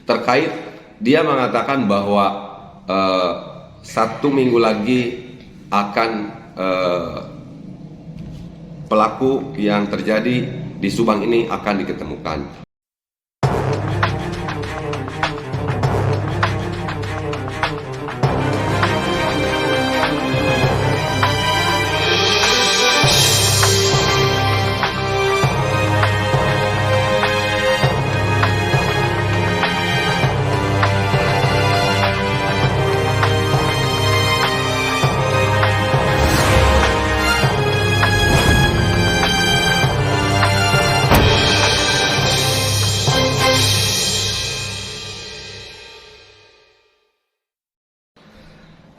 terkait dia mengatakan bahwa 1 minggu lagi akan pelaku yang terjadi di Subang ini akan diketemukan.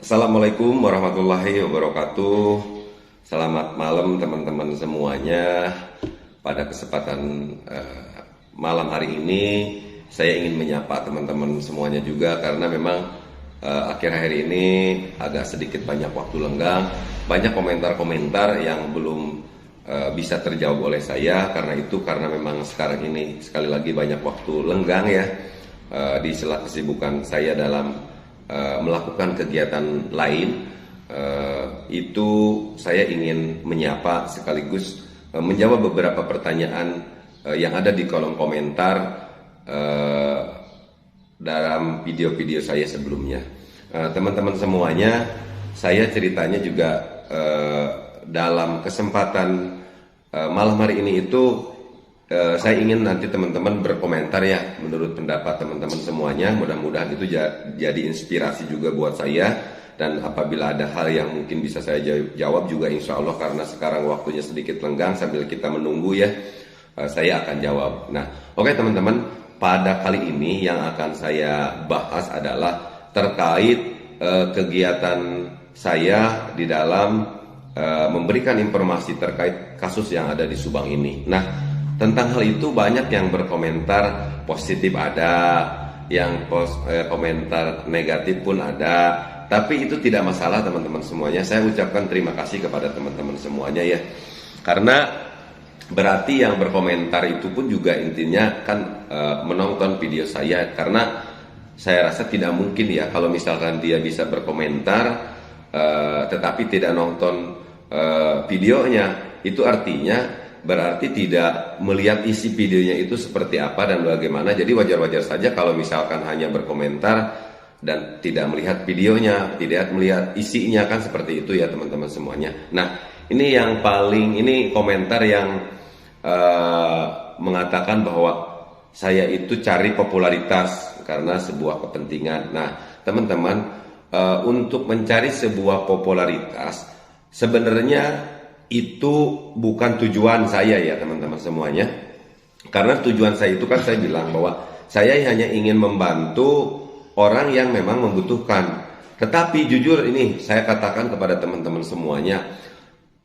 Assalamualaikum warahmatullahi wabarakatuh. Selamat malam teman-teman semuanya. Pada kesempatan malam hari ini saya ingin menyapa teman-teman semuanya juga, karena memang akhir-akhir ini agak sedikit banyak waktu lenggang, banyak komentar-komentar yang belum bisa terjawab oleh saya. Karena memang sekarang ini sekali lagi banyak waktu lenggang ya, di sela kesibukan saya dalam melakukan kegiatan lain. Itu saya ingin menyapa sekaligus menjawab beberapa pertanyaan yang ada di kolom komentar dalam video-video saya sebelumnya. Teman-teman semuanya, saya ceritanya juga dalam kesempatan malam hari ini itu saya ingin nanti teman-teman berkomentar ya, menurut pendapat teman-teman semuanya. Mudah-mudahan itu jadi inspirasi juga buat saya. Dan apabila ada hal yang mungkin bisa saya jawab juga, insya Allah, karena sekarang waktunya sedikit lenggang sambil kita menunggu ya, saya akan jawab. Nah, oke teman-teman, pada kali ini yang akan saya bahas adalah terkait kegiatan saya di dalam memberikan informasi terkait kasus yang ada di Subang ini. Nah, tentang hal itu banyak yang berkomentar positif, ada yang komentar negatif pun ada. Tapi itu tidak masalah teman-teman semuanya. Saya ucapkan terima kasih kepada teman-teman semuanya ya. Karena berarti yang berkomentar itu pun juga intinya kan menonton video saya. Karena saya rasa tidak mungkin ya kalau misalkan dia bisa berkomentar tetapi tidak nonton videonya. Itu artinya berarti tidak melihat isi videonya itu seperti apa dan bagaimana. Jadi wajar-wajar saja kalau misalkan hanya berkomentar dan tidak melihat videonya, tidak melihat isinya, kan seperti itu ya teman-teman semuanya. Nah, ini yang ini komentar yang mengatakan bahwa saya itu cari popularitas karena sebuah kepentingan. Nah, teman-teman, untuk mencari sebuah popularitas sebenarnya itu bukan tujuan saya ya teman-teman semuanya. Karena tujuan saya itu kan saya bilang bahwa saya hanya ingin membantu orang yang memang membutuhkan. Tetapi jujur ini saya katakan kepada teman-teman semuanya,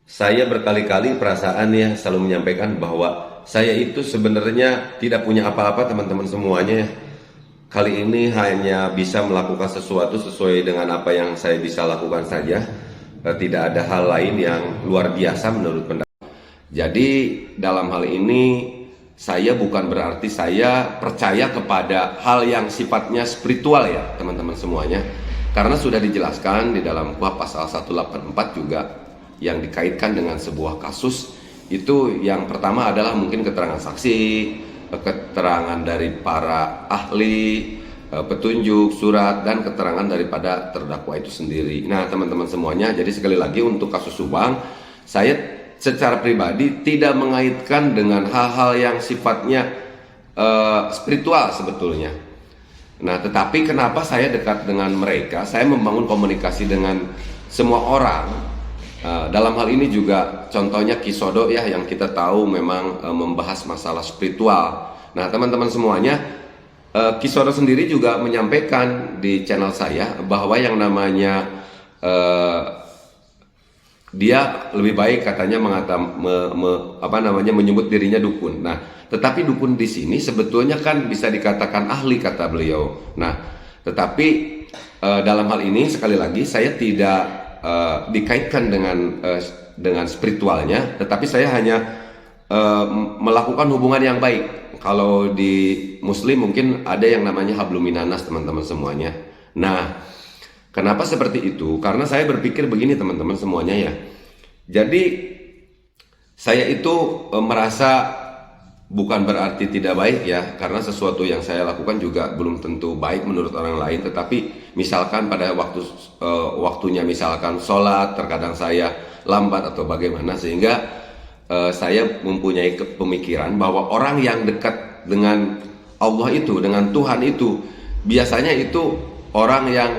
saya berkali-kali perasaan ya selalu menyampaikan bahwa saya itu sebenarnya tidak punya apa-apa teman-teman semuanya. Kali ini hanya bisa melakukan sesuatu sesuai dengan apa yang saya bisa lakukan saja. Tidak ada hal lain yang luar biasa menurut pendapat. Jadi dalam hal ini saya bukan berarti saya percaya kepada hal yang sifatnya spiritual ya teman-teman semuanya. Karena sudah dijelaskan di dalam KUHP pasal 184 juga yang dikaitkan dengan sebuah kasus. Itu yang pertama adalah mungkin keterangan saksi, keterangan dari para ahli, petunjuk, surat, dan keterangan daripada terdakwa itu sendiri. Nah teman-teman semuanya, jadi sekali lagi untuk kasus Subang, saya secara pribadi tidak mengaitkan dengan hal-hal yang sifatnya spiritual sebetulnya. Nah tetapi kenapa saya dekat dengan mereka, saya membangun komunikasi dengan semua orang. Dalam hal ini juga contohnya Kisodo ya, yang kita tahu memang membahas masalah spiritual. Nah teman-teman semuanya, Kisodo sendiri juga menyampaikan di channel saya bahwa yang namanya dia lebih baik katanya menyebut dirinya dukun. Nah, tetapi dukun di sini sebetulnya kan bisa dikatakan ahli, kata beliau. Nah, tetapi dalam hal ini sekali lagi saya tidak dikaitkan dengan spiritualnya, tetapi saya hanya melakukan hubungan yang baik. kalau di Muslim mungkin ada yang namanya hablum minanas teman-teman semuanya. Nah, kenapa seperti itu? Karena saya berpikir begini teman-teman semuanya ya. Jadi saya itu merasa bukan berarti tidak baik ya, karena sesuatu yang saya lakukan juga belum tentu baik menurut orang lain. Tetapi misalkan pada waktunya misalkan sholat, terkadang saya lambat atau bagaimana, sehingga saya mempunyai pemikiran bahwa orang yang dekat dengan Allah itu, dengan Tuhan itu, biasanya itu orang yang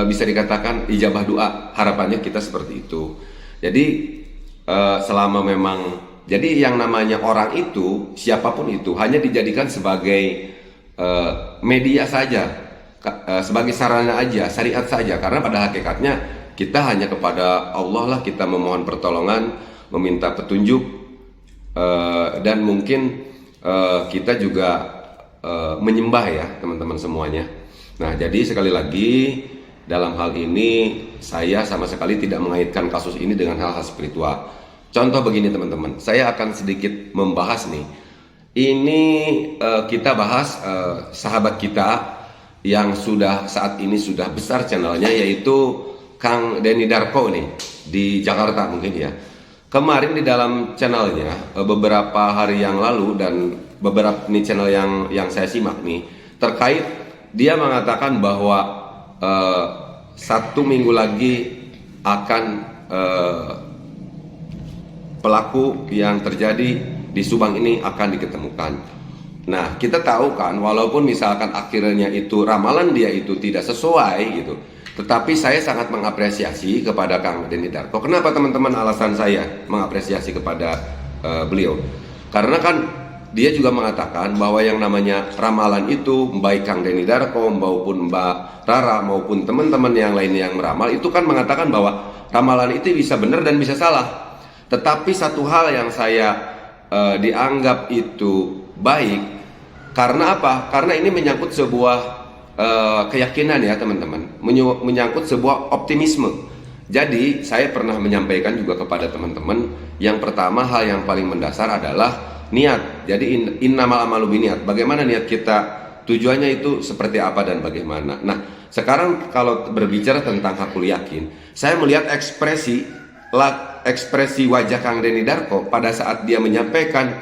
bisa dikatakan ijabah doa. Harapannya kita seperti itu. Jadi selama memang, jadi yang namanya orang itu, siapapun itu, hanya dijadikan sebagai media saja, sebagai sarana aja, syariat saja. Karena pada hakikatnya kita hanya kepada Allah lah kita memohon pertolongan, meminta petunjuk, dan mungkin kita juga menyembah ya teman-teman semuanya. Nah, jadi sekali lagi dalam hal ini saya sama sekali tidak mengaitkan kasus ini dengan hal-hal spiritual. Contoh begini teman-teman, saya akan sedikit membahas nih. Ini kita bahas sahabat kita yang saat ini sudah besar channelnya, yaitu Kang Denny Darko nih di Jakarta mungkin ya. Kemarin di dalam channelnya beberapa hari yang lalu, dan beberapa nih channel yang saya simak nih, terkait dia mengatakan bahwa 1 minggu lagi akan pelaku yang terjadi di Subang ini akan diketemukan. Nah, kita tahu kan, walaupun misalkan akhirnya itu ramalan dia itu tidak sesuai gitu, tetapi saya sangat mengapresiasi kepada Kang Denny Darko. Kenapa teman-teman alasan saya mengapresiasi kepada beliau? Karena kan dia juga mengatakan bahwa yang namanya ramalan itu, baik Kang Denny Darko maupun Mbak Rara maupun teman-teman yang lain yang meramal itu kan mengatakan bahwa ramalan itu bisa benar dan bisa salah. Tetapi satu hal yang saya dianggap itu baik, karena apa? Karena ini menyangkut sebuah keyakinan ya teman-teman, menyangkut sebuah optimisme. Jadi saya pernah menyampaikan juga kepada teman-teman, yang pertama hal yang paling mendasar adalah niat. Jadi innamal amalu biniat. Bagaimana niat kita, tujuannya itu seperti apa dan bagaimana. Nah, sekarang kalau berbicara tentang hakul yakin, saya melihat ekspresi wajah Kang Denny Darko pada saat dia menyampaikan,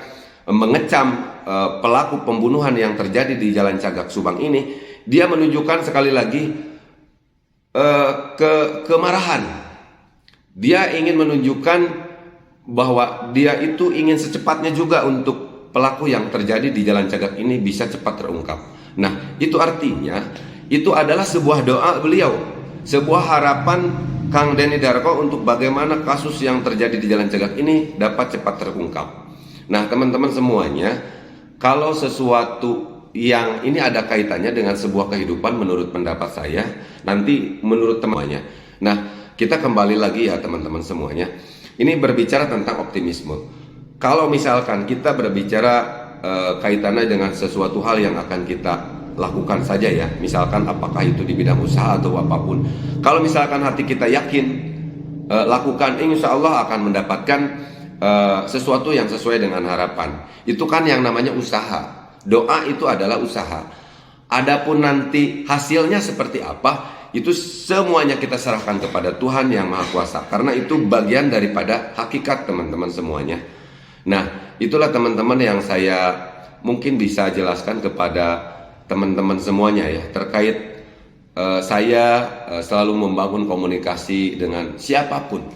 mengecam pelaku pembunuhan yang terjadi di Jalan Cagak Subang ini. Dia menunjukkan sekali lagi kemarahan. Dia ingin menunjukkan bahwa dia itu ingin secepatnya juga untuk pelaku yang terjadi di Jalan Cagak ini bisa cepat terungkap. Nah, itu artinya itu adalah sebuah doa beliau, sebuah harapan Kang Denny Darko untuk bagaimana kasus yang terjadi di Jalan Cagak ini dapat cepat terungkap. Nah, teman-teman semuanya, kalau sesuatu yang ini ada kaitannya dengan sebuah kehidupan menurut pendapat saya, nanti menurut temannya. Nah, kita kembali lagi ya teman-teman semuanya. Ini berbicara tentang optimisme. Kalau misalkan kita berbicara kaitannya dengan sesuatu hal yang akan kita lakukan saja ya, misalkan apakah itu di bidang usaha atau apapun, kalau misalkan hati kita yakin, lakukan, insya Allah akan mendapatkan sesuatu yang sesuai dengan harapan. Itu kan yang namanya usaha. Doa itu adalah usaha. Adapun nanti hasilnya seperti apa, itu semuanya kita serahkan kepada Tuhan yang Maha Kuasa, karena itu bagian daripada hakikat teman-teman semuanya. Nah, itulah teman-teman yang saya mungkin bisa jelaskan kepada teman-teman semuanya ya, terkait saya selalu membangun komunikasi dengan siapapun,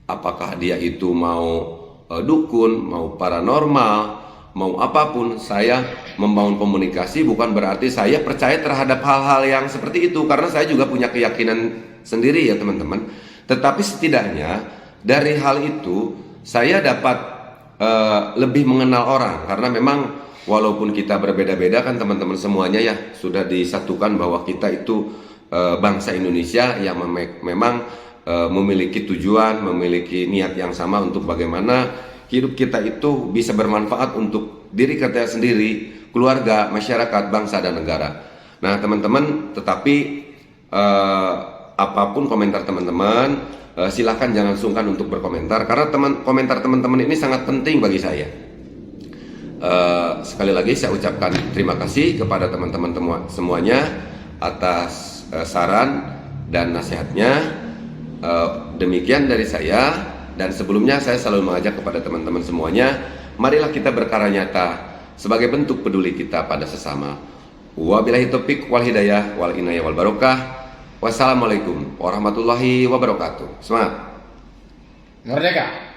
apakah dia itu mau dukun, mau paranormal, mau apapun. Saya membangun komunikasi bukan berarti saya percaya terhadap hal-hal yang seperti itu, karena saya juga punya keyakinan sendiri ya teman-teman. Tetapi setidaknya dari hal itu saya dapat lebih mengenal orang, karena memang walaupun kita berbeda-beda kan teman-teman semuanya ya, sudah disatukan bahwa kita itu bangsa Indonesia yang memang memiliki tujuan, memiliki niat yang sama untuk bagaimana hidup kita itu bisa bermanfaat untuk diri kita sendiri, keluarga, masyarakat, bangsa dan negara. Nah teman-teman, tetapi apapun komentar teman-teman, silahkan jangan sungkan untuk berkomentar, karena komentar teman-teman ini sangat penting bagi saya. Sekali lagi saya ucapkan terima kasih kepada teman-teman semuanya atas saran dan nasihatnya. Demikian dari saya, dan sebelumnya saya selalu mengajak kepada teman-teman semuanya, marilah kita berkarya nyata sebagai bentuk peduli kita pada sesama. Wabillahi taufiq wal hidayah wal inayah wal barokah. Wassalamualaikum warahmatullahi wabarakatuh. Semangat. Merdeka.